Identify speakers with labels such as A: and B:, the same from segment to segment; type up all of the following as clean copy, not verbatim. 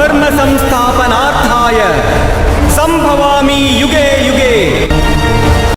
A: ಧರ್ಮ ಸಂಸ್ಥಾಪನಾರ್ಥಾಯ ಸಂಭವಾಮಿ ಯುಗೆ ಯುಗೆ.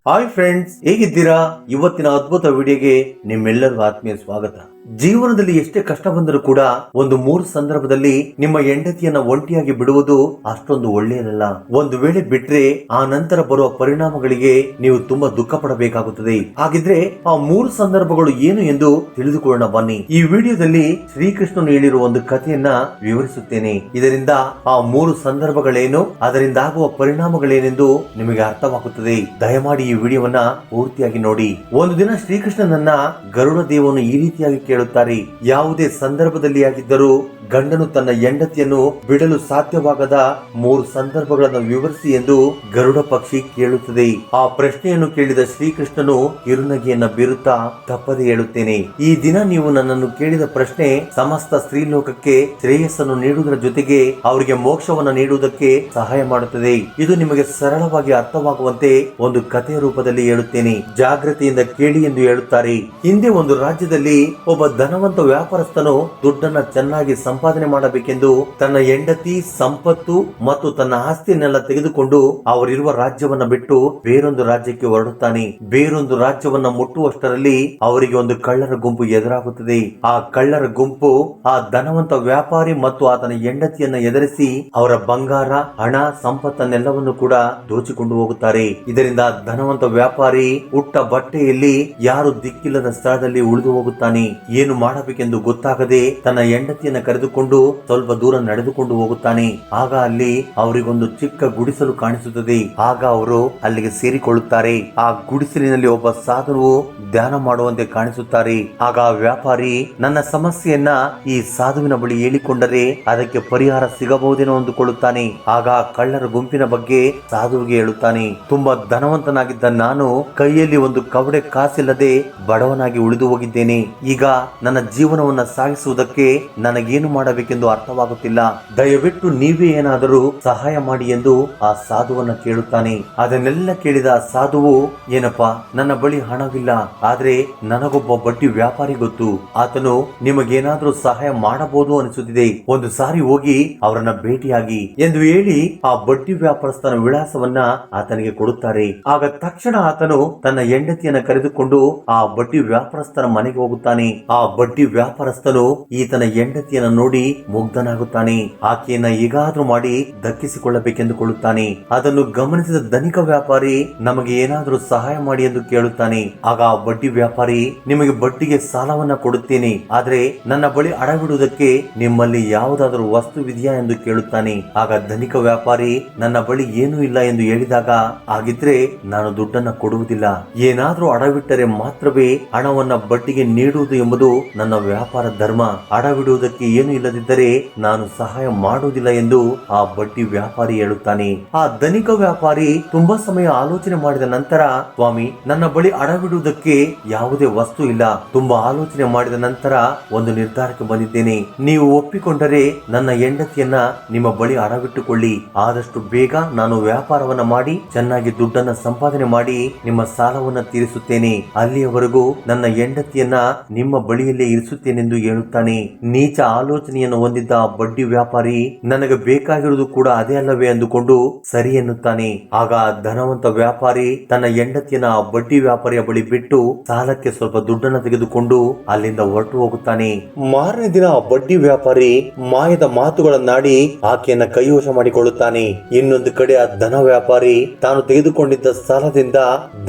B: ಹಾಯ್ ಫ್ರೆಂಡ್ಸ್, ಹೇಗಿದ್ದೀರಾ? ಇವತ್ತಿನ ಅದ್ಭುತ ವಿಡಿಯೋಗೆ ನಿಮ್ಮೆಲ್ಲರಿಗೂ ಆತ್ಮೀಯ ಸ್ವಾಗತ. ಜೀವನದಲ್ಲಿ ಎಷ್ಟೇ ಕಷ್ಟ ಬಂದರೂ ಕೂಡ ಒಂದು 3 ಸಂದರ್ಭದಲ್ಲಿ ನಿಮ್ಮ ಹೆಂಡತಿಯನ್ನ ಒಂಟಿಯಾಗಿ ಬಿಡುವುದು ಅಷ್ಟೊಂದು ಒಳ್ಳೆಯದಲ್ಲ. ಒಂದು ವೇಳೆ ಬಿಟ್ರೆ ಆ ನಂತರ ಬರುವ ಪರಿಣಾಮಗಳಿಗೆ ನೀವು ತುಂಬಾ ದುಃಖ ಪಡಬೇಕಾಗುತ್ತದೆ. ಹಾಗಿದ್ರೆ ಆ 3 ಸಂದರ್ಭಗಳು ಏನು ಎಂದು ತಿಳಿದುಕೊಳ್ಳೋಣ ಬನ್ನಿ. ಈ ವಿಡಿಯೋದಲ್ಲಿ ಶ್ರೀಕೃಷ್ಣನು ಹೇಳಿರುವ ಒಂದು ಕಥೆಯನ್ನ ವಿವರಿಸುತ್ತೇನೆ. ಇದರಿಂದ ಆ 3 ಸಂದರ್ಭಗಳೇನು, ಅದರಿಂದ ಆಗುವ ಪರಿಣಾಮಗಳೇನೆಂದು ನಿಮಗೆ ಅರ್ಥವಾಗುತ್ತದೆ. ದಯಮಾಡಿ ಈ ವಿಡಿಯೋವನ್ನ ಪೂರ್ತಿಯಾಗಿ ನೋಡಿ. ಒಂದು ದಿನ ಶ್ರೀಕೃಷ್ಣನನ್ನ ಗರುಡ ದೇವನು ಈ ರೀತಿಯಾಗಿ ಕೇಳುತ್ತಾರೆ. ಯಾವುದೇ ಸಂದರ್ಭದಲ್ಲಿ ಆಗಿದ್ದರೂ ಗಂಡನು ತನ್ನ ಹೆಂಡತಿಯನ್ನು ಬಿಡಲು ಸಾಧ್ಯವಾಗದ 3 ಸಂದರ್ಭಗಳನ್ನು ವಿವರಿಸಿ ಎಂದು ಗರುಡ ಪಕ್ಷಿ ಕೇಳುತ್ತದೆ. ಆ ಪ್ರಶ್ನೆಯನ್ನು ಕೇಳಿದ ಶ್ರೀಕೃಷ್ಣನು ಕಿರುನಗೆಯನ್ನ ಬೀರುತ್ತಾ ತಪ್ಪದೆ ಹೇಳುತ್ತೇನೆ, ಈ ದಿನ ನೀವು ನನ್ನನ್ನು ಕೇಳಿದ ಪ್ರಶ್ನೆ ಸಮಸ್ತ ಸ್ತ್ರೀಲೋಕಕ್ಕೆ ಶ್ರೇಯಸ್ಸನ್ನು ನೀಡುವುದರ ಜೊತೆಗೆ ಅವರಿಗೆ ಮೋಕ್ಷವನ್ನು ನೀಡುವುದಕ್ಕೆ ಸಹಾಯ ಮಾಡುತ್ತದೆ. ಇದು ನಿಮಗೆ ಸರಳವಾಗಿ ಅರ್ಥವಾಗುವಂತೆ ಒಂದು ಕಥೆಯ ರೂಪದಲ್ಲಿ ಹೇಳುತ್ತೇನೆ, ಜಾಗ್ರತೆಯಿಂದ ಕೇಳಿ ಎಂದು ಹೇಳುತ್ತಾರೆ. ಹಿಂದೆ ಒಂದು ರಾಜ್ಯದಲ್ಲಿ ಒಬ್ಬ ಧನವಂತ ವ್ಯಾಪಾರಸ್ಥನು ದುಡ್ಡನ್ನ ಚೆನ್ನಾಗಿ ಸಂಪಾದನೆ ಮಾಡಬೇಕೆಂದು ತನ್ನ ಹೆಂಡತಿ, ಸಂಪತ್ತು ಮತ್ತು ತನ್ನ ಆಸ್ತಿಯನ್ನೆಲ್ಲ ತೆಗೆದುಕೊಂಡು ಅವರಿರುವ ರಾಜ್ಯವನ್ನ ಬಿಟ್ಟು ಬೇರೊಂದು ರಾಜ್ಯಕ್ಕೆ ಹೊರಡುತ್ತಾನೆ. ಬೇರೊಂದು ರಾಜ್ಯವನ್ನ ಮುಟ್ಟುವಷ್ಟರಲ್ಲಿ ಅವರಿಗೆ ಒಂದು ಕಳ್ಳರ ಗುಂಪು ಎದುರಾಗುತ್ತದೆ. ಆ ಕಳ್ಳರ ಗುಂಪು ಆ ಧನವಂತ ವ್ಯಾಪಾರಿ ಮತ್ತು ಆತನ ಹೆಂಡತಿಯನ್ನ ಎದುರಿಸಿ ಅವರ ಬಂಗಾರ, ಹಣ, ಸಂಪತ್ತನ್ನೆಲ್ಲವನ್ನು ಕೂಡ ದೋಚಿಕೊಂಡು ಹೋಗುತ್ತಾರೆ. ಇದರಿಂದ ಧನವಂತ ವ್ಯಾಪಾರಿ ಹುಟ್ಟ ಬಟ್ಟೆಯಲ್ಲಿ ಯಾರು ದಿಕ್ಕಿಲ್ಲದ ಸ್ಥಳದಲ್ಲಿ ಉಳಿದು ಹೋಗುತ್ತಾನೆ. ಏನು ಮಾಡಬೇಕೆಂದು ಗೊತ್ತಾಗದೆ ತನ್ನ ಹೆಂಡತಿಯನ್ನ ಕರೆದುಕೊಂಡು ಸ್ವಲ್ಪ ದೂರ ನಡೆದುಕೊಂಡು ಹೋಗುತ್ತಾನೆ. ಆಗ ಅಲ್ಲಿ ಅವರಿಗೊಂದು ಚಿಕ್ಕ ಗುಡಿಸಲು ಕಾಣಿಸುತ್ತದೆ. ಆಗ ಅವರು ಅಲ್ಲಿಗೆ ಸೇರಿಕೊಳ್ಳುತ್ತಾರೆ. ಆ ಗುಡಿಸಲಿನಲ್ಲಿ ಒಬ್ಬ ಸಾಧುವು ಧ್ಯಾನ ಮಾಡುವಂತೆ ಕಾಣಿಸುತ್ತಾರೆ. ಆಗ ಆ ವ್ಯಾಪಾರಿ ನನ್ನ ಸಮಸ್ಯೆಯನ್ನ ಈ ಸಾಧುವಿನ ಬಳಿ ಹೇಳಿಕೊಂಡರೆ ಅದಕ್ಕೆ ಪರಿಹಾರ ಸಿಗಬಹುದೇನೋ ಅಂದುಕೊಳ್ಳುತ್ತಾನೆ. ಆಗ ಕಳ್ಳರ ಗುಂಪಿನ ಬಗ್ಗೆ ಸಾಧುವಿಗೆ ಹೇಳುತ್ತಾನೆ, ತುಂಬಾ ಧನವಂತನಾಗಿದ್ದ ನಾನು ಕೈಯಲ್ಲಿ ಒಂದು ಕವಡೆ ಕಾಸಿಲ್ಲದೆ ಬಡವನಾಗಿ ಉಳಿದು ಹೋಗಿದ್ದೇನೆ. ಈಗ ನನ್ನ ಜೀವನವನ್ನ ಸಾಗಿಸುವುದಕ್ಕೆ ನನಗೇನು ಮಾಡಬೇಕೆಂದು ಅರ್ಥವಾಗುತ್ತಿಲ್ಲ. ದಯವಿಟ್ಟು ನೀವೇ ಏನಾದರೂ ಸಹಾಯ ಮಾಡಿ ಎಂದು ಆ ಸಾಧುವನ್ನ ಕೇಳುತ್ತಾನೆ. ಅದನ್ನೆಲ್ಲ ಕೇಳಿದ ಆ ಸಾಧುವು, ಏನಪ್ಪಾ, ನನ್ನ ಬಳಿ ಹಣವಿಲ್ಲ, ಆದ್ರೆ ನನಗೊಬ್ಬ ಬಡ್ಡಿ ವ್ಯಾಪಾರಿ ಗೊತ್ತು, ಆತನು ನಿಮಗೇನಾದ್ರೂ ಸಹಾಯ ಮಾಡಬಹುದು ಅನಿಸುತ್ತಿದೆ, ಒಂದು ಸಾರಿ ಹೋಗಿ ಅವರನ್ನ ಭೇಟಿಯಾಗಿ ಎಂದು ಹೇಳಿ ಆ ಬಡ್ಡಿ ವ್ಯಾಪಾರಸ್ಥನ ವಿಳಾಸವನ್ನ ಆತನಿಗೆ ಕೊಡುತ್ತಾರೆ. ಆಗ ತಕ್ಷಣ ಆತನು ತನ್ನ ಹೆಂಡತಿಯನ್ನ ಕರೆದುಕೊಂಡು ಆ ಬಡ್ಡಿ ವ್ಯಾಪಾರಸ್ಥನ ಮನೆಗೆ ಹೋಗುತ್ತಾನೆ. ಆ ಬಡ್ಡಿ ವ್ಯಾಪಾರಸ್ಥನು ಈತನ ಹೆಂಡತಿಯನ್ನ ನೋಡಿ ಮುಗ್ಧನಾಗುತ್ತಾನೆ. ಆಕೆಯನ್ನ ಹೇಗಾದ್ರೂ ಮಾಡಿ ದಕ್ಕಿಸಿಕೊಳ್ಳಬೇಕೆಂದುಕೊಳ್ಳುತ್ತಾನೆ. ಅದನ್ನು ಗಮನಿಸಿದ ಧನಿಕ ವ್ಯಾಪಾರಿ ನಮಗೆ ಏನಾದ್ರೂ ಸಹಾಯ ಮಾಡಿ ಎಂದು ಕೇಳುತ್ತಾನೆ. ಆಗ ಆ ಬಡ್ಡಿ ವ್ಯಾಪಾರಿ, ನಿಮಗೆ ಬಡ್ಡಿಗೆ ಸಾಲವನ್ನ ಕೊಡುತ್ತೇನೆ, ಆದ್ರೆ ನನ್ನ ಬಳಿ ಅಡವಿಡುವುದಕ್ಕೆ ನಿಮ್ಮಲ್ಲಿ ಯಾವುದಾದ್ರೂ ವಸ್ತುವಿದೆಯಾ ಎಂದು ಕೇಳುತ್ತಾನೆ. ಆಗ ಧನಿಕ ವ್ಯಾಪಾರಿ ನನ್ನ ಬಳಿ ಏನೂ ಇಲ್ಲ ಎಂದು ಹೇಳಿದಾಗ, ಹಾಗಿದ್ರೆ ನಾನು ದುಡ್ಡನ್ನ ಕೊಡುವುದಿಲ್ಲ, ಏನಾದ್ರೂ ಅಡವಿಟ್ಟರೆ ಮಾತ್ರವೇ ಹಣವನ್ನ ಬಡ್ಡಿಗೆ ನೀಡುವುದು ಎಂಬುದು ನನ್ನ ವ್ಯಾಪಾರ ಧರ್ಮ, ಅಡವಿಡುವುದಕ್ಕೆ ಏನು ಇಲ್ಲದಿದ್ದರೆ ನಾನು ಸಹಾಯ ಮಾಡುವುದಿಲ್ಲ ಎಂದು ಆ ಬಡ್ಡಿ ವ್ಯಾಪಾರಿ ಹೇಳುತ್ತಾನೆ. ಆ ಧನಿಕ ವ್ಯಾಪಾರಿ ತುಂಬಾ ಸಮಯ ಆಲೋಚನೆ ಮಾಡಿದ ನಂತರ, ಸ್ವಾಮಿ, ನನ್ನ ಬಳಿ ಅಡವಿಡುವುದಕ್ಕೆ ಯಾವುದೇ ವಸ್ತು ಇಲ್ಲ, ತುಂಬಾ ಆಲೋಚನೆ ಮಾಡಿದ ನಂತರ ಒಂದು ನಿರ್ಧಾರಕ್ಕೆ ಬಂದಿದ್ದೇನೆ, ನೀವು ಒಪ್ಪಿಕೊಂಡರೆ ನನ್ನ ಹೆಂಡತಿಯನ್ನ ನಿಮ್ಮ ಬಳಿ ಅಡವಿಟ್ಟುಕೊಳ್ಳಿ, ಆದಷ್ಟು ಬೇಗ ನಾನು ವ್ಯಾಪಾರವನ್ನ ಮಾಡಿ ಚೆನ್ನಾಗಿ ದುಡ್ಡನ್ನ ಸಂಪಾದನೆ ಮಾಡಿ ನಿಮ್ಮ ಸಾಲವನ್ನ ತೀರಿಸುತ್ತೇನೆ, ಅಲ್ಲಿಯವರೆಗೂ ನನ್ನ ಹೆಂಡತಿಯನ್ನ ನಿಮ್ಮ ಬಳಿಯಲ್ಲೇ ಇರಿಸುತ್ತೇನೆಂದು ಹೇಳುತ್ತಾನೆ. ನೀಚ ಆಲೋಚನೆಯನ್ನು ಹೊಂದಿದ್ದ ಬಡ್ಡಿ ವ್ಯಾಪಾರಿ, ನನಗೆ ಬೇಕಾಗಿರುವುದು ಕೂಡ ಅದೇ ಅಲ್ಲವೇ ಅಂದುಕೊಂಡು ಸರಿ ಎನ್ನುತ್ತಾನೆ. ಆಗ ಧನವಂತ ವ್ಯಾಪಾರಿ ತನ್ನ ಹೆಂಡತಿಯನ್ನ ಆ ಬಡ್ಡಿ ವ್ಯಾಪಾರಿಯ ಬಳಿ ಬಿಟ್ಟು ಸಾಲಕ್ಕೆ ಸ್ವಲ್ಪ ದುಡ್ಡನ್ನು ತೆಗೆದುಕೊಂಡು ಅಲ್ಲಿಂದ ಹೊರಟು ಹೋಗುತ್ತಾನೆ. ಮಾರನೇ ದಿನ ಆ ಬಡ್ಡಿ ವ್ಯಾಪಾರಿ ಮಾಯದ ಮಾತುಗಳನ್ನಾಡಿ ಆಕೆಯನ್ನ ಕೈವಶ ಮಾಡಿಕೊಳ್ಳುತ್ತಾನೆ. ಇನ್ನೊಂದು ಕಡೆ ಆ ಧನ ವ್ಯಾಪಾರಿ ತಾನು ತೆಗೆದುಕೊಂಡಿದ್ದ ಸಾಲದಿಂದ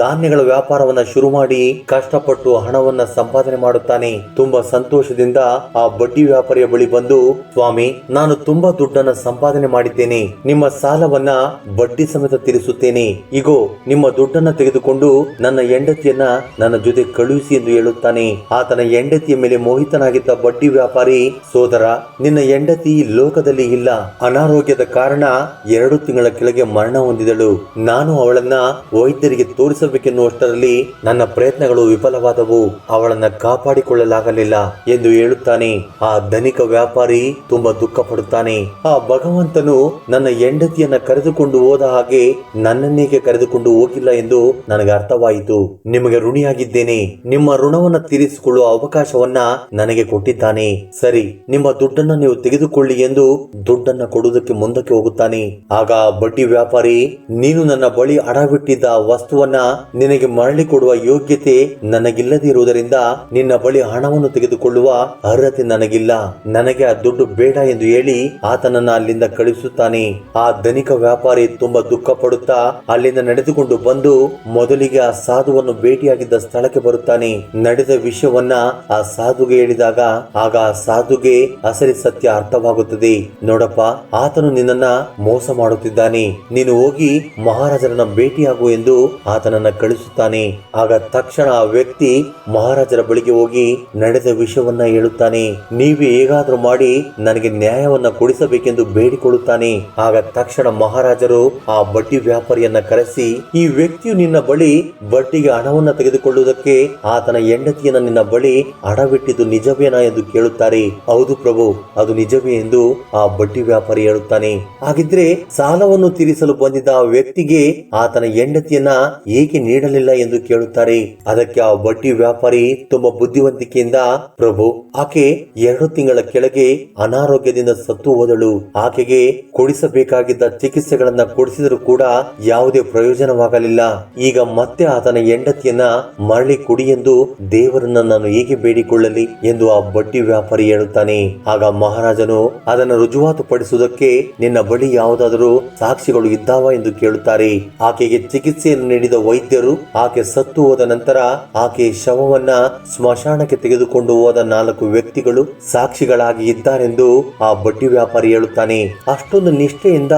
B: ಧಾನ್ಯಗಳ ವ್ಯಾಪಾರವನ್ನ ಶುರು ಮಾಡಿ ಕಷ್ಟಪಟ್ಟು ಹಣವನ್ನ ಸಂಪಾದನೆ ಮಾಡುತ್ತಾನೆ. ತುಂಬಾ ಸಂತೋಷದಿಂದ ಆ ಬಡ್ಡಿ ವ್ಯಾಪಾರಿಯ ಬಳಿ ಬಂದು, ಸ್ವಾಮಿ, ನಾನು ತುಂಬಾ ದುಡ್ಡನ್ನ ಸಂಪಾದನೆ ಮಾಡಿದ್ದೇನೆ, ನಿಮ್ಮ ಸಾಲವನ್ನ ಬಡ್ಡಿ ಸಮೇತ ತೀರಿಸುತ್ತೇನೆ, ಇಗೋ ನಿಮ್ಮ ದುಡ್ಡನ್ನ ತೆಗೆದುಕೊಂಡು ನನ್ನ ಹೆಂಡತಿಯನ್ನ ನನ್ನ ಜೊತೆ ಕಳುಹಿಸಿ ಎಂದು ಹೇಳುತ್ತಾನೆ. ಆತನ ಹೆಂಡತಿಯ ಮೇಲೆ ಮೋಹಿತನಾಗಿದ್ದ ಬಡ್ಡಿ ವ್ಯಾಪಾರಿ, ಸೋದರ, ನಿನ್ನ ಹೆಂಡತಿ ಲೋಕದಲ್ಲಿ ಇಲ್ಲ, ಅನಾರೋಗ್ಯದ ಕಾರಣ 2 ತಿಂಗಳ ಕೆಳಗೆ ಮರಣ ಹೊಂದಿದಳು, ನಾನು ಅವಳನ್ನ ವೈದ್ಯರಿಗೆ ತೋರಿಸಬೇಕೆನ್ನುವಷ್ಟರಲ್ಲಿ ನನ್ನ ಪ್ರಯತ್ನಗಳು ವಿಫಲವಾದವು, ಅವಳನ್ನ ಕಾಪಾಡಿಕೊಳ್ಳ ತೆಗೆದುಕೊಳ್ಳಲಾಗಲಿಲ್ಲ ಎಂದು ಹೇಳುತ್ತಾನೆ. ಆ ಧನಿಕ ವ್ಯಾಪಾರಿ ತುಂಬಾ ದುಃಖ ಪಡುತ್ತಾನೆ. ಆ ಭಗವಂತನು ನನ್ನ ಹೆಂಡತಿಯನ್ನ ಕರೆದುಕೊಂಡು ಹೋದ ಹಾಗೆ ನನ್ನನ್ನೇಕೆ ಕರೆದುಕೊಂಡು ಹೋಗಿಲ್ಲ ಎಂದು ನನಗೆ ಅರ್ಥವಾಯಿತು. ನಿಮಗೆ ಋಣಿಯಾಗಿದ್ದೇನೆ, ನಿಮ್ಮ ಋಣವನ್ನ ತೀರಿಸಿಕೊಳ್ಳುವ ಅವಕಾಶವನ್ನ ನನಗೆ ಕೊಟ್ಟಿದ್ದಾನೆ. ಸರಿ, ನಿಮ್ಮ ದುಡ್ಡನ್ನ ನೀವು ತೆಗೆದುಕೊಳ್ಳಿ ಎಂದು ದುಡ್ಡನ್ನ ಕೊಡುವುದಕ್ಕೆ ಮುಂದಕ್ಕೆ ಹೋಗುತ್ತಾನೆ. ಆಗ ಬಡ್ಡಿ ವ್ಯಾಪಾರಿ, ನೀನು ನನ್ನ ಬಳಿ ಅಡವಿಟ್ಟಿದ್ದ ವಸ್ತುವನ್ನ ನಿನಗೆ ಮರಳಿ ಕೊಡುವ ಯೋಗ್ಯತೆ ನನಗಿಲ್ಲದಿರುವುದರಿಂದ ನಿನ್ನ ಬಳಿ ಹಣವನ್ನು ತೆಗೆದುಕೊಳ್ಳುವ ಅರ್ಹತೆ ನನಗಿಲ್ಲ, ನನಗೆ ಆ ದುಡ್ಡು ಬೇಡ ಎಂದು ಹೇಳಿ ಆತನನ್ನ ಅಲ್ಲಿಂದ ಕಳಿಸುತ್ತಾನೆ. ಆ ಧನಿಕ ವ್ಯಾಪಾರಿ ತುಂಬಾ ದುಃಖ ಪಡುತ್ತಾ ಅಲ್ಲಿಂದ ನಡೆದುಕೊಂಡು ಬಂದು ಮೊದಲಿಗೆ ಆ ಸಾಧುವನ್ನು ಭೇಟಿಯಾಗಿದ್ದ ಸ್ಥಳಕ್ಕೆ ಬರುತ್ತಾನೆ. ನಡೆದ ವಿಷಯವನ್ನ ಆ ಸಾಧುಗೆ ಹೇಳಿದಾಗ ಆಗ ಆ ಸಾಧುಗೆ ಅಸಲಿ ಸತ್ಯ ಅರ್ಥವಾಗುತ್ತದೆ. ನೋಡಪ್ಪ, ಆತನು ನಿನ್ನನ್ನ ಮೋಸ ಮಾಡುತ್ತಿದ್ದಾನೆ, ನೀನು ಹೋಗಿ ಮಹಾರಾಜರನ್ನ ಭೇಟಿಯಾಗು ಎಂದು ಆತನನ್ನ ಕಳಿಸುತ್ತಾನೆ. ಆಗ ತಕ್ಷಣ ಆ ವ್ಯಕ್ತಿ ಮಹಾರಾಜರ ಬಳಿಗೆ ಹೋಗಿ ನಡೆದ ವಿಷಯವನ್ನ ಹೇಳುತ್ತಾನೆ. ನೀವೇ ಹೇಗಾದ್ರೂ ಮಾಡಿ ನನಗೆ ನ್ಯಾಯವನ್ನ ಕೊಡಿಸಬೇಕೆಂದು ಬೇಡಿಕೊಳ್ಳುತ್ತಾನೆ. ಆಗ ತಕ್ಷಣ ಮಹಾರಾಜರು ಆ ಬಡ್ಡಿ ವ್ಯಾಪಾರಿಯನ್ನ ಕರೆಸಿ, ಈ ವ್ಯಕ್ತಿಯು ನಿನ್ನ ಬಳಿ ಬಡ್ಡಿಗೆ ಹಣವನ್ನ ತೆಗೆದುಕೊಳ್ಳುವುದಕ್ಕೆ ಆತನ ಹೆಂಡತಿಯನ್ನ ನಿನ್ನ ಬಳಿ ಅಡವಿಟ್ಟಿದ್ದು ನಿಜವೇನಾ ಎಂದು ಕೇಳುತ್ತಾರೆ. ಹೌದು ಪ್ರಭು, ಅದು ನಿಜವೇ ಎಂದು ಆ ಬಡ್ಡಿ ವ್ಯಾಪಾರಿ ಹೇಳುತ್ತಾನೆ. ಹಾಗಿದ್ರೆ ಸಾಲವನ್ನು ತೀರಿಸಲು ಬಂದಿದ್ದ ಆ ವ್ಯಕ್ತಿಗೆ ಆತನ ಹೆಂಡತಿಯನ್ನ ಏಕೆ ನೀಡಲಿಲ್ಲ ಎಂದು ಕೇಳುತ್ತಾರೆ. ಅದಕ್ಕೆ ಆ ಬಡ್ಡಿ ವ್ಯಾಪಾರಿ ತುಂಬಾ ಬುದ್ಧಿವಂತಿಕೆಯಿಂದ, ಪ್ರಭು, ಆಕೆ 2 ತಿಂಗಳ ಕೆಳಗೆ ಅನಾರೋಗ್ಯದಿಂದ ಸತ್ತು ಹೋದಳು. ಆಕೆಗೆ ಕೊಡಿಸಬೇಕಾಗಿದ್ದ ಚಿಕಿತ್ಸೆಗಳನ್ನ ಕೊಡಿಸಿದರೂ ಕೂಡ ಯಾವುದೇ ಪ್ರಯೋಜನವಾಗಲಿಲ್ಲ. ಈಗ ಮತ್ತೆ ಆತನ ಹೆಂಡತಿಯನ್ನ ಮರಳಿ ಕೊಡಿ ಎಂದು ದೇವರನ್ನ ನಾನು ಹೇಗೆ ಬೇಡಿಕೊಳ್ಳಲಿ ಎಂದು ಆ ಬಡ್ಡಿ ವ್ಯಾಪಾರಿ ಹೇಳುತ್ತಾನೆ. ಆಗ ಮಹಾರಾಜನು ಅದನ್ನು ರುಜುವಾತು ಪಡಿಸುವುದಕ್ಕೆ ನಿನ್ನ ಬಳಿ ಯಾವುದಾದರೂ ಸಾಕ್ಷಿಗಳು ಇದ್ದಾವ ಎಂದು ಕೇಳುತ್ತಾರೆ. ಆಕೆಗೆ ಚಿಕಿತ್ಸೆಯನ್ನು ನೀಡಿದ ವೈದ್ಯರು ಆಕೆ ಸತ್ತು ಹೋದ ನಂತರ ಆಕೆಯ ಶವವನ್ನ ಸ್ಮಶಾನಕ್ಕೆ ತೆಗೆದುಕೊಂಡು ಹೋದ 4 ವ್ಯಕ್ತಿಗಳು ಸಾಕ್ಷಿಗಳಾಗಿ ಇದ್ದಾರೆಂದು ಆ ಬಡ್ಡಿ ವ್ಯಾಪಾರಿ ಹೇಳುತ್ತಾನೆ. ಅಷ್ಟೊಂದು ನಿಷ್ಠೆಯಿಂದ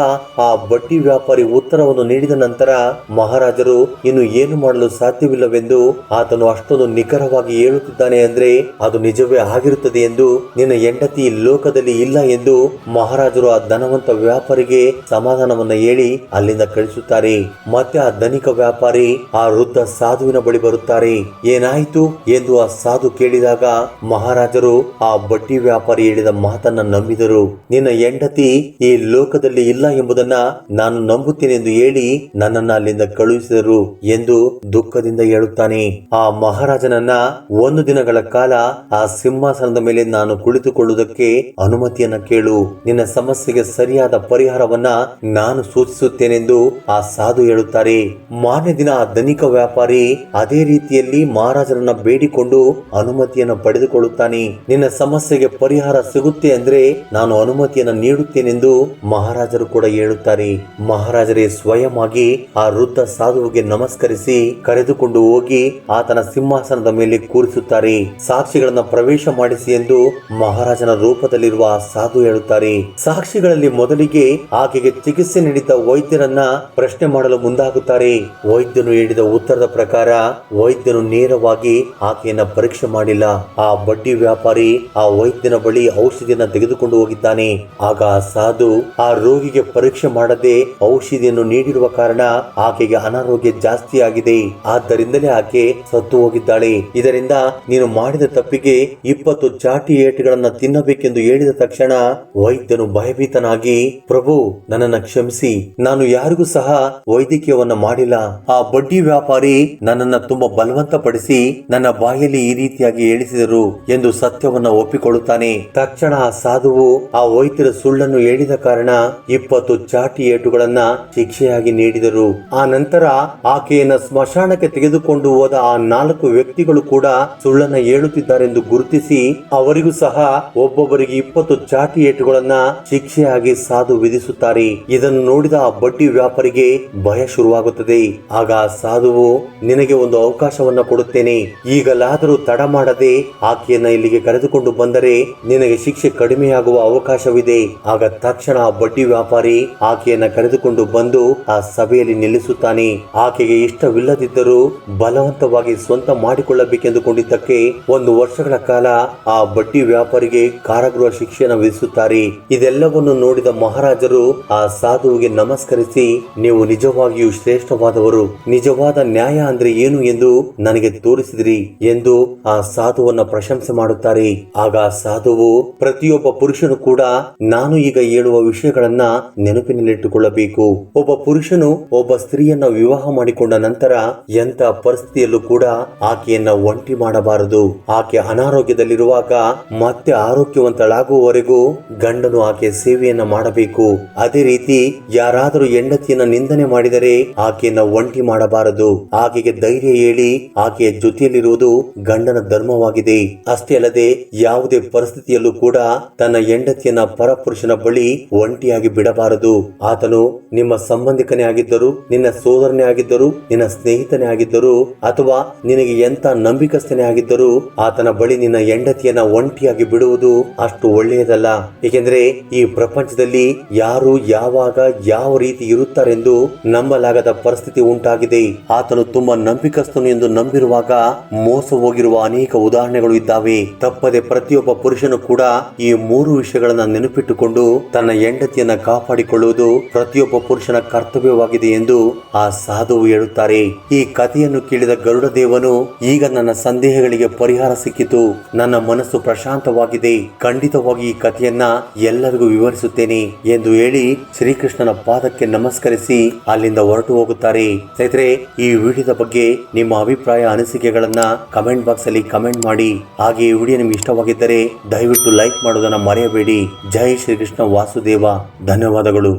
B: ಆ ಬಡ್ಡಿ ವ್ಯಾಪಾರಿ ಉತ್ತರವನ್ನು ನೀಡಿದ ನಂತರ ಮಹಾರಾಜರು ಇನ್ನು ಏನು ಮಾಡಲು ಸಾಧ್ಯವಿಲ್ಲವೆಂದು ಆತನು ಅಷ್ಟೊಂದು ನಿಖರವಾಗಿ ಹೇಳುತ್ತಿದ್ದಾನೆ ಅಂದ್ರೆ ಅದು ನಿಜವೇ ಆಗಿರುತ್ತದೆ ಎಂದು, ನಿನ್ನ ಹೆಂಡತಿ ಲೋಕದಲ್ಲಿ ಇಲ್ಲ ಎಂದು ಮಹಾರಾಜರು ಆ ಧನವಂತ ವ್ಯಾಪಾರಿಗೆ ಸಮಾಧಾನವನ್ನ ಹೇಳಿ ಅಲ್ಲಿಂದ ಕಳಿಸುತ್ತಾರೆ. ಮತ್ತೆ ಆ ಧನಿಕ ವ್ಯಾಪಾರಿ ಆ ವೃದ್ಧ ಸಾಧುವಿನ ಬಳಿ ಬರುತ್ತಾರೆ. ಏನಾಯಿತು ಎಂದು ಆ ಸಾಧು ಕೇಳಿದಾಗ ಮಹಾರಾಜರು ಆ ಬಡ್ಡಿ ವ್ಯಾಪಾರಿ ಹೇಳಿದ ಮಾತನ್ನ ನಂಬಿದರು. ನಿನ್ನ ಹೆಂಡತಿ ಈ ಲೋಕದಲ್ಲಿ ಇಲ್ಲ ಎಂಬುದನ್ನ ನಾನು ನಂಬುತ್ತೇನೆ ಎಂದು ಹೇಳಿ ನನ್ನನ್ನ ಅಲ್ಲಿಂದ ಕಳುಹಿಸಿದರು ಎಂದು ದುಃಖದಿಂದ ಹೇಳುತ್ತಾನೆ. ಆ ಮಹಾರಾಜನನ್ನ 1 ದಿನಗಳ ಕಾಲ ಆ ಸಿಂಹಾಸನದ ಮೇಲೆ ನಾನು ಕುಳಿತುಕೊಳ್ಳುವುದಕ್ಕೆ ಅನುಮತಿಯನ್ನ ಕೇಳು, ನಿನ್ನ ಸಮಸ್ಯೆಗೆ ಸರಿಯಾದ ಪರಿಹಾರವನ್ನ ನಾನು ಸೂಚಿಸುತ್ತೇನೆಂದು ಆ ಸಾಧು ಹೇಳುತ್ತಾರೆ. ಮಾರನೇ ದಿನ ಆ ಧನಿಕ ವ್ಯಾಪಾರಿ ಅದೇ ರೀತಿಯಲ್ಲಿ ಮಹಾರಾಜರನ್ನ ಬೇಡಿಕೊಂಡು ಅನುಮತಿಯನ್ನು ಪಡೆದುಕೊಳ್ಳುತ್ತಾನೆ. ನಿನ್ನ ಸಮಸ್ಯೆಗೆ ಪರಿಹಾರ ಸಿಗುತ್ತೆ ಅಂದ್ರೆ ನಾನು ಅನುಮತಿಯನ್ನ ನೀಡುತ್ತೇನೆಂದು ಮಹಾರಾಜರು ಕೂಡ ಹೇಳುತ್ತಾರೆ. ಮಹಾರಾಜರೇ ಸ್ವಯಂ ಆಗಿ ಆ ವೃದ್ಧ ಸಾಧುವಿಗೆ ನಮಸ್ಕರಿಸಿ ಕರೆದುಕೊಂಡು ಹೋಗಿ ಆತನ ಸಿಂಹಾಸನದ ಮೇಲೆ ಕೂರಿಸುತ್ತಾರೆ. ಸಾಕ್ಷಿಗಳನ್ನ ಪ್ರವೇಶ ಮಾಡಿಸಿ ಎಂದು ಮಹಾರಾಜನ ರೂಪದಲ್ಲಿರುವ ಆ ಸಾಧು ಹೇಳುತ್ತಾರೆ. ಸಾಕ್ಷಿಗಳಲ್ಲಿ ಮೊದಲಿಗೆ ಆಕೆಗೆ ಚಿಕಿತ್ಸೆ ನೀಡಿದ್ದ ವೈದ್ಯರನ್ನ ಪ್ರಶ್ನೆ ಮಾಡಲು ಮುಂದಾಗುತ್ತಾರೆ. ವೈದ್ಯನು ಹೇಳಿದ ಉತ್ತರದ ಪ್ರಕಾರ ವೈದ್ಯನು ನೇರವಾಗಿ ಆಕೆಯನ್ನ ಪರೀಕ್ಷೆ ಮಾಡಿಲ್ಲ. ಆ ಬಡ್ಡಿ ವ್ಯಾಪಾರಿ ಆ ವೈದ್ಯನ ಬಳಿ ಔಷಧಿಯನ್ನ ತೆಗೆದುಕೊಂಡು ಹೋಗಿದ್ದಾನೆ. ಆಗ ಆ ಸಾಧು ಆ ರೋಗಿಗೆ ಪರೀಕ್ಷೆ ಮಾಡದೆ ಔಷಧಿಯನ್ನು ನೀಡಿರುವ ಕಾರಣ ಆಕೆಗೆ ಅನಾರೋಗ್ಯ ಜಾಸ್ತಿ ಆಗಿದೆ, ಆದ್ದರಿಂದಲೇ ಆಕೆ ಸತ್ತು ಹೋಗಿದ್ದಾಳೆ. ಇದರಿಂದ ನೀನು ಮಾಡಿದ ತಪ್ಪಿಗೆ 20 ಚಾಟಿ ಏಟುಗಳನ್ನ ತಿನ್ನಬೇಕೆಂದು ಹೇಳಿದ ತಕ್ಷಣ ವೈದ್ಯನು ಭಯಭೀತನಾಗಿ, ಪ್ರಭು, ನನ್ನನ್ನ ಕ್ಷಮಿಸಿ, ನಾನು ಯಾರಿಗೂ ಸಹ ವೈದ್ಯಕೀಯವನ್ನ ಮಾಡಿಲ್ಲ. ಆ ಬಡ್ಡಿ ವ್ಯಾಪಾರಿ ನನ್ನನ್ನ ತುಂಬಾ ಬಲವಂತ ಪಡಿಸಿ ನನ್ನ ಬಾಯಲ್ಲಿ ಈ ರೀತಿಯಾಗಿ ಹೇಳಿಸಿದರು ಎಂದು ಸತ್ಯವನ್ನ ಒಪ್ಪಿಕೊಳ್ಳುತ್ತಾನೆ. ತಕ್ಷಣ ಆ ಸಾಧುವು ಆ ವೈದ್ಯರ ಸುಳ್ಳನ್ನು ಹೇಳಿದ ಕಾರಣ 20 ಚಾಟಿ ಏಟುಗಳನ್ನ ಶಿಕ್ಷೆಯಾಗಿ ನೀಡಿದರು. ಆ ನಂತರ ಆಕೆಯನ್ನ ಸ್ಮಶಾನಕ್ಕೆ ತೆಗೆದುಕೊಂಡು ಹೋದ ಆ 4 ವ್ಯಕ್ತಿಗಳು ಕೂಡ ಸುಳ್ಳನ್ನ ಹೇಳುತ್ತಿದ್ದಾರೆಂದು ಗುರುತಿಸಿ ಅವರಿಗೂ ಸಹ ಒಬ್ಬೊಬ್ಬರಿಗೆ 20 ಚಾಟಿ ಏಟುಗಳನ್ನ ಶಿಕ್ಷೆಯಾಗಿ ಸಾಧು ವಿಧಿಸುತ್ತಾರೆ. ಇದನ್ನು ನೋಡಿದ ಆ ಬಡ್ಡಿ ವ್ಯಾಪಾರಿಗೆ ಭಯ ಶುರುವಾಗುತ್ತದೆ. ಆಗ ಆ ಸಾಧುವು, ನಿನಗೆ ಒಂದು ಅವಕಾಶವನ್ನ ಕೊಡುತ್ತೇನೆ, ಈಗಲಾದರೂ ತಡ ಮಾಡದೆ ಆಕೆಯನ್ನ ಇಲ್ಲಿಗೆ ಕರೆದುಕೊಂಡು ಬಂದರೆ ನಿನಗೆ ಶಿಕ್ಷೆ ಕಡಿಮೆಯಾಗುವ ಅವಕಾಶವಿದೆ. ಆಗ ತಕ್ಷಣ ಆ ಬಡ್ಡಿ ವ್ಯಾಪಾರಿ ಆಕೆಯನ್ನ ಕರೆದುಕೊಂಡು ಬಂದು ಆ ಸಭೆಯಲ್ಲಿ ನಿಲ್ಲಿಸುತ್ತಾನೆ. ಆಕೆಗೆ ಇಷ್ಟವಿಲ್ಲದಿದ್ದರೂ ಬಲವಂತವಾಗಿ ಸ್ವಂತ ಮಾಡಿಕೊಳ್ಳಬೇಕೆಂದುಕೊಂಡಿದ್ದಕ್ಕೆ 1 ವರ್ಷಗಳ ಕಾಲ ಆ ಬಡ್ಡಿ ವ್ಯಾಪಾರಿಗೆ ಕಾರಾಗೃಹ ಶಿಕ್ಷೆಯನ್ನು ವಿಧಿಸುತ್ತಾರೆ. ಇದೆಲ್ಲವನ್ನು ನೋಡಿದ ಮಹಾರಾಜರು ಆ ಸಾಧುವಿಗೆ ನಮಸ್ಕರಿಸಿ, ನೀವು ನಿಜವಾಗಿಯೂ ಶ್ರೇಷ್ಠವಾದವರು, ನಿಜವಾದ ನ್ಯಾಯ ಅಂದ್ರೆ ಏನು ಎಂದು ನನಗೆ ತೋರಿಸಿದ್ರಿ ಎಂದು ಆ ಸಾಧುವನ್ನ ಪ್ರಶಂಸೆ ಮಾಡುತ್ತಾರೆ. ಆಗ ಸಾಧುವು ಪ್ರತಿಯೊಬ್ಬ ಪುರುಷನು ಕೂಡ ನಾನು ಈಗ ಹೇಳುವ ವಿಷಯಗಳನ್ನ ನೆನಪಿನಲ್ಲಿಟ್ಟುಕೊಳ್ಳಬೇಕು. ಒಬ್ಬ ಪುರುಷನು ಒಬ್ಬ ಸ್ತ್ರೀಯನ್ನ ವಿವಾಹ ಮಾಡಿಕೊಂಡ ನಂತರ ಎಂತ ಪರಿಸ್ಥಿತಿಯಲ್ಲೂ ಕೂಡ ಆಕೆಯನ್ನ ಒಂಟಿ ಮಾಡಬಾರದು. ಆಕೆ ಅನಾರೋಗ್ಯದಲ್ಲಿರುವಾಗ ಮತ್ತೆ ಆರೋಗ್ಯವಂತಳಾಗುವವರೆಗೂ ಗಂಡನು ಆಕೆ ಸೇವೆಯನ್ನ ಮಾಡಬೇಕು. ಅದೇ ರೀತಿ ಯಾರಾದರೂ ಹೆಂಡತಿಯನ್ನ ನಿಂದನೆ ಮಾಡಿದರೆ ಆಕೆಯನ್ನ ಒಂಟಿ ಮಾಡಬಾರದು. ಆಕೆಗೆ ಧೈರ್ಯ ಹೇಳಿ ಆಕೆಯ ಜೊತೆಯಲ್ಲಿರುವುದು ಗಂಡನ ಧರ್ಮವಾಗಿದೆ. ಅಷ್ಟೇ ಅಲ್ಲದೆ ಯಾವುದೇ ಪರಿಸ್ಥಿತಿಯಲ್ಲೂ ಕೂಡ ತನ್ನ ಹೆಂಡತಿಯನ್ನ ಪರಪುರುಷನ ಬಳಿ ಒಂಟಿಯಾಗಿ ಬಿಡಬಾರದು. ಆತನು ನಿಮ್ಮ ಸಂಬಂಧಿಕನೇ ಆಗಿದ್ದರು, ನಿನ್ನ ಸೋದರನೇ ಆಗಿದ್ದರು, ನಿನ್ನ ಸ್ನೇಹಿತನೇ ಆಗಿದ್ದರು, ಅಥವಾ ನಿನಗೆ ಎಂತ ನಂಬಿಕಸ್ಥನೇ ಆಗಿದ್ದರು, ಆತನ ಬಳಿ ನಿನ್ನ ಹೆಂಡತಿಯನ್ನ ಒಂಟಿಯಾಗಿ ಬಿಡುವುದು ಅಷ್ಟು ಒಳ್ಳೆಯದಲ್ಲ. ಏಕೆಂದ್ರೆ ಈ ಪ್ರಪಂಚದಲ್ಲಿ ಯಾರು ಯಾವಾಗ ಯಾವ ರೀತಿ ಇರುತ್ತಾರೆಂದು ನಂಬಲಾಗದ ಪರಿಸ್ಥಿತಿ ಉಂಟಾಗಿದೆ. ಆತನು ತುಂಬಾ ನಂಬಿಕಸ್ಥನು ಎಂದು ನಂಬಿರುವಾಗ ಮೋಸ ಹೋಗಿರುವ ಅನೇಕ ಉದಾಹರಣೆಗಳು ಇದ್ದಾವೆ. ತಪ್ಪದೆ ಪ್ರತಿಯೊಬ್ಬ ಪುರುಷನು ಕೂಡ ಈ 3 ವಿಷಯಗಳನ್ನ ನೆನಪಿಟ್ಟುಕೊಂಡು ತನ್ನ ಹೆಂಡತಿಯನ್ನ ಕಾಪಾಡಿಕೊಳ್ಳುವುದು ಪ್ರತಿಯೊಬ್ಬ ಪುರುಷನ ಕರ್ತವ್ಯವಾಗಿದೆ ಎಂದು ಆ ಸಾಧುವು ಹೇಳುತ್ತಾರೆ. ಈ ಕಥೆಯನ್ನು ಕೇಳಿದ ಗರುಡ ದೇವನು, ಈಗ ನನ್ನ ಸಂದೇಹಗಳಿಗೆ ಪರಿಹಾರ ಸಿಕ್ಕಿತು, ನನ್ನ ಮನಸ್ಸು ಪ್ರಶಾಂತವಾಗಿದೆ, ಖಂಡಿತವಾಗಿ ಈ ಕಥೆಯನ್ನ ಎಲ್ಲರಿಗೂ ವಿವರಿಸುತ್ತೇನೆ ಎಂದು ಹೇಳಿ ಶ್ರೀಕೃಷ್ಣನ ಪಾದಕ್ಕೆ ನಮಸ್ಕರಿಸಿ ಅಲ್ಲಿಂದ ಹೊರಟು ಹೋಗುತ್ತಾರೆ. ಸ್ನೇಹಿತರೆ, ಈ ವಿಡಿಯೋದ ಬಗ್ಗೆ ನಿಮ್ಮ ಅಭಿಪ್ರಾಯ ಅನಿಸಿಕೆಗಳನ್ನ ಕಮೆಂಟ್ ಬಾಕ್ಸ್ ಅಲ್ಲಿ ಕಮೆಂಟ್ ಮಾಡಿ. ಹಾಗೆ ಈ ವಿಡಿಯೋ ನಿಮ್ಗೆ ಇಷ್ಟವಾಗಿದ್ದರೆ ದಯವಿಟ್ಟು ಲೈಕ್ ಮಾಡೋದನ್ನ ಮರೆಯಬೇಡಿ. ಜೈ ಶ್ರೀಕೃಷ್ಣ ವಾಸುದೇವ. ಧನ್ಯವಾದಗಳು.